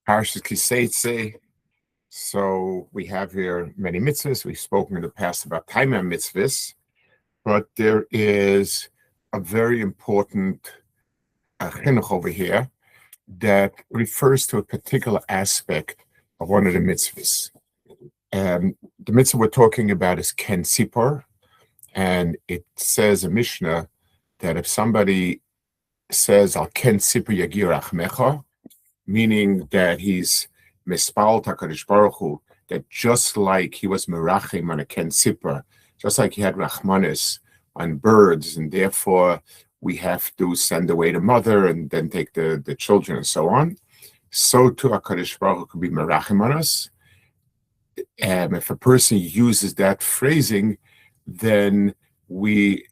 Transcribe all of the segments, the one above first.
Seitzei. So we have here many mitzvahs. We've spoken in the past about time mitzvahs, but there is a very important chinuch over here that refers to a particular aspect of one of the mitzvahs. The mitzvah we're talking about is Ken Sipor, and it says in Mishnah that if somebody says Al Ken Sipor Yagir Achmecha, meaning that he's mispal HaKadosh Baruch Hu, that just like he was merachim on a Ken Sipor, just like he had rachmanis on birds, and therefore we have to send away the mother and then take the children and so on, so too HaKadosh Baruch Hu could be merachim on us. If a person uses that phrasing, then we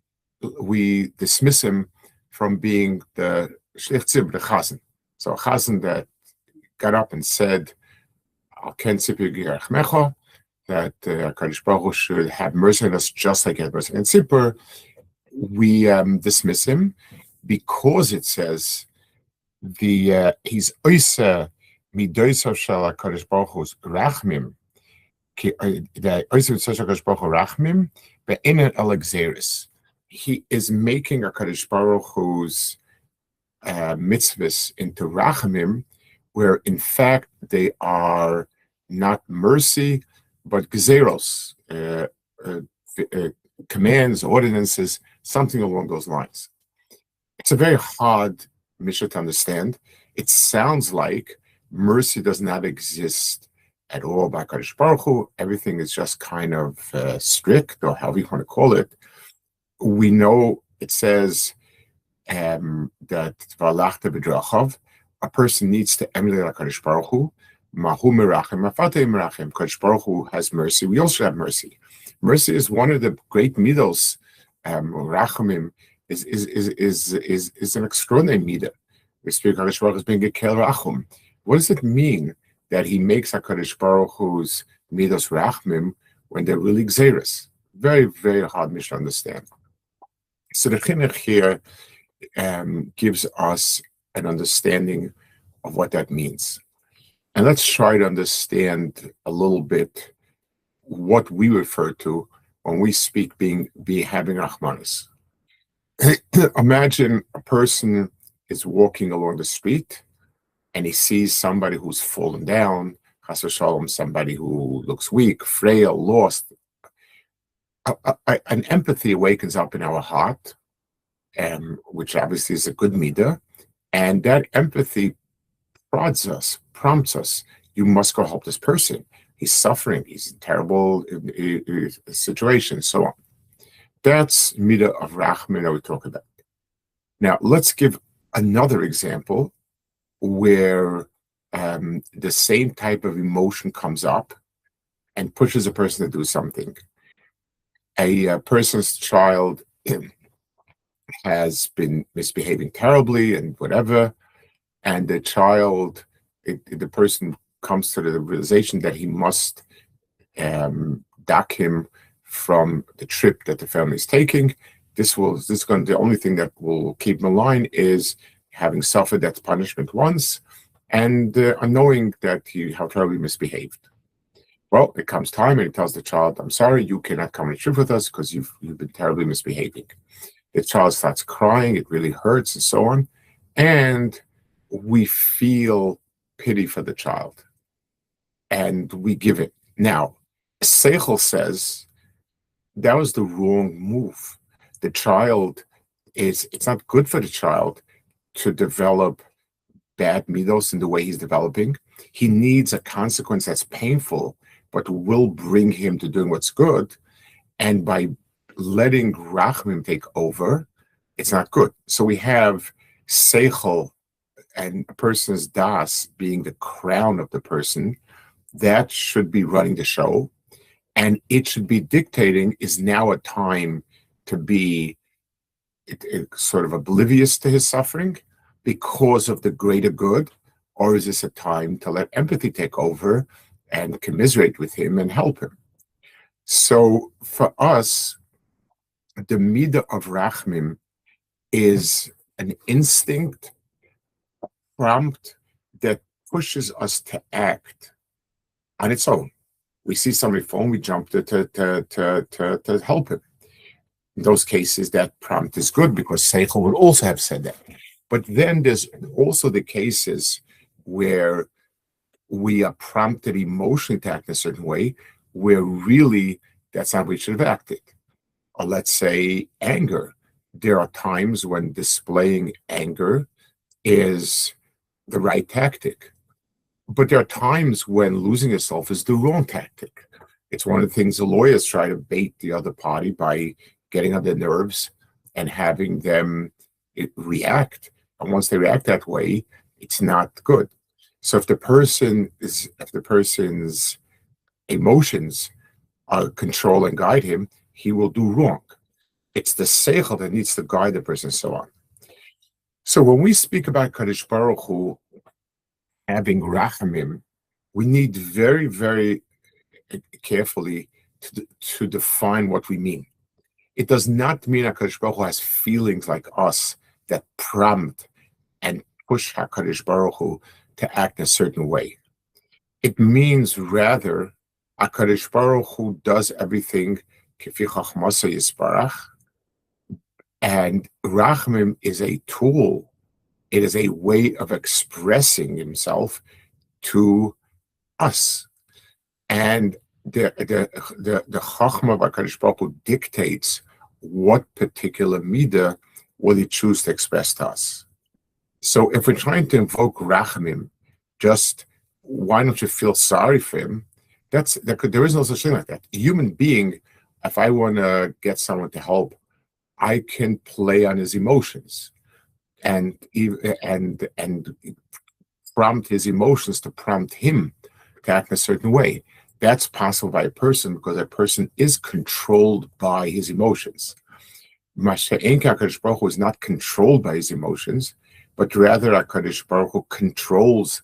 dismiss him from being the shlich tzibur, the chazan. So a chazan that got up and said, "Al ken tzipor yagir achmecha," that HaKadosh Baruch Hu should have mercy on us just like he had mercy on tzipor, we dismiss him because it says he's oisa midosav shel HaKadosh Baruch Hu's rachamim. He is making HaKadosh Baruch Hu's mitzvahs into Rachamim, where in fact they are not mercy, but gezeros, commands, ordinances, something along those lines. It's a very hard mission to understand. It sounds like mercy does not exist at all by HaKadosh Baruch Hu. Everything is just kind of strict, or however you want to call it. We know it says that a person needs to emulate HaKadosh Baruch Hu. Mahu merachim, mafate merachim. HaKadosh Baruch Hu has mercy. We also have mercy. Mercy is one of the great midos. Rachamim is an extraordinary midah. We speak HaKadosh Baruch Hu as being a kel rachum. What does it mean that he makes HaKadosh Baruch Hu's midos rachmim when they're really gzeres? Very, very hard to understand. So the chinuch here gives us an understanding of what that means. And let's try to understand a little bit what we refer to when we speak be having rachmanis. Imagine a person is walking along the street and he sees somebody who's fallen down, chas v'shalom, somebody who looks weak, frail, lost. An empathy awakens up in our heart, which obviously is a good midah, and that empathy prompts us, you must go help this person. He's suffering, he's in terrible situation, so on. That's midah of rachmim that we talk about. Now, let's give another example where the same type of emotion comes up and pushes a person to do something. A person's child has been misbehaving terribly and whatever, and the person comes to the realization that he must dock him from the trip that the family is taking. The only thing that will keep him in line is having suffered that punishment once and knowing that he how terribly misbehaved. Well, it comes time and he tells the child, "I'm sorry, you cannot come on a trip with us because you've been terribly misbehaving." The child starts crying, it really hurts and so on, and we feel pity for the child and we give it. Now, Seichel says that was the wrong move. The child it's not good for the child to develop bad midos in the way he's developing. He needs a consequence that's painful, but will bring him to doing what's good. And by letting rachmim take over, it's not good. So we have seichel and a person's das being the crown of the person. That should be running the show. And it should be dictating, is now a time to be sort of oblivious to his suffering because of the greater good, or is this a time to let empathy take over and commiserate with him and help him? So for us, the midah of rachmim is an instinct, prompt that pushes us to act on its own. We see somebody falling, we jump to help him. In those cases, that prompt is good because Seichel would also have said that. But then there's also the cases where we are prompted emotionally to act in a certain way, where really that's not how we should have acted. Or let's say anger. There are times when displaying anger is the right tactic. But there are times when losing yourself is the wrong tactic. It's one of the things the lawyers try to bait the other party by getting on their nerves and having them react. And once they react that way, it's not good. So if the person's emotions control and guide him, he will do wrong. It's the seichel that needs to guide the person and so on. So when we speak about Kadosh Baruch Hu having Rachamim, we need very, very carefully to define what we mean. It does not mean HaKadosh Baruch Hu has feelings like us that prompt and push HaKadosh Baruch Hu to act a certain way. It means rather HaKadosh Baruch Hu does everything Kefi Chachmasa Yisbarach, and Rachamim is a tool. It is a way of expressing himself to us. And the Chachma of HaKadosh Baruch Hu dictates what particular midah will he choose to express to us. So if we're trying to invoke Rachamim, just why don't you feel sorry for him? There is no such thing like that. A human being, if I want to get someone to help, I can play on his emotions and prompt his emotions to prompt him to act in a certain way. That's possible by a person because a person is controlled by his emotions. Masha'en HaKadosh Baruch Hu is not controlled by his emotions, but rather HaKadosh Baruch Hu controls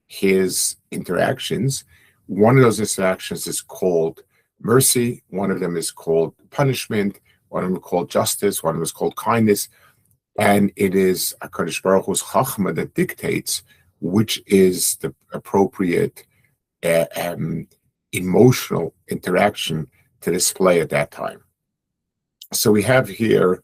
his interactions. One of those interactions is called mercy, one of them is called punishment, one of them is called justice, one of them is called kindness, and it is HaKadosh Baruch Hu's Chachma that dictates which is the appropriate emotional interaction to display at that time. So we have here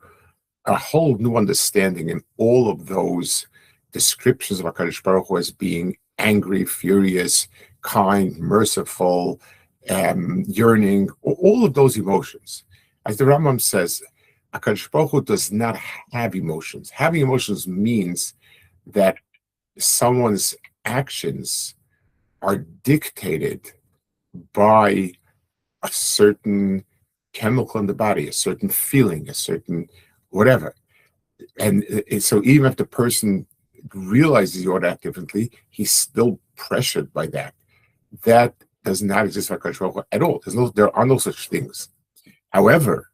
a whole new understanding in all of those descriptions of HaKadosh Baruch Hu as being angry, furious, kind, merciful, yearning, all of those emotions. As the Rambam says, HaKadosh Baruch Hu does not have emotions. Having emotions means that someone's actions are dictated by a certain chemical in the body, a certain feeling, a certain whatever. And so even if the person realizes he ought to act differently, he's still pressured by that. That does not exist for HaKadosh Baruch Hu at all. There are no such things. However,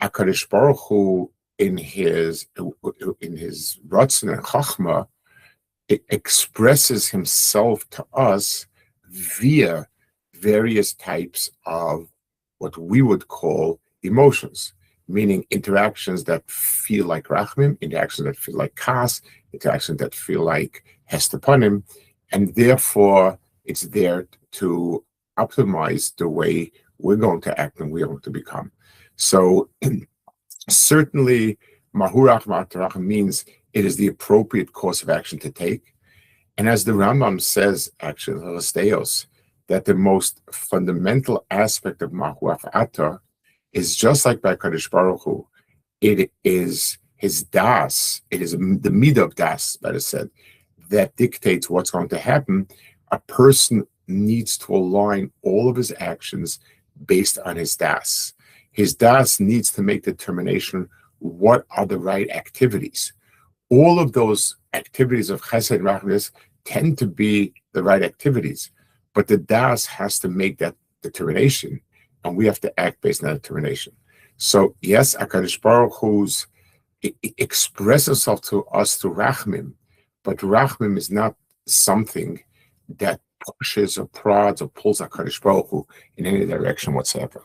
HaKadosh Baruch Hu in his Ratzon and Chachma, it expresses himself to us via various types of what we would call emotions, meaning interactions that feel like Rachamim, interactions that feel like Kas, interactions that feel like Hestapanim, and therefore it's there to optimize the way we're going to act and we're going to become. So certainly Mahurach Matarach means it is the appropriate course of action to take. And as the Rambam says, actually, Halasteos, that the most fundamental aspect of Mahuach Atar is just like by Kadosh Baruch Hu. It is his das, it is the midah of das, better said, that dictates what's going to happen. A person needs to align all of his actions based on his das. His das needs to make determination what are the right activities. All of those activities of chesed and rachmis tend to be the right activities, but the das has to make that determination, and we have to act based on that determination. So yes, HaKadosh Baruch Hu expresses himself to us through Rachamim, but Rachamim is not something that pushes or prods or pulls HaKadosh Baruch Hu in any direction whatsoever.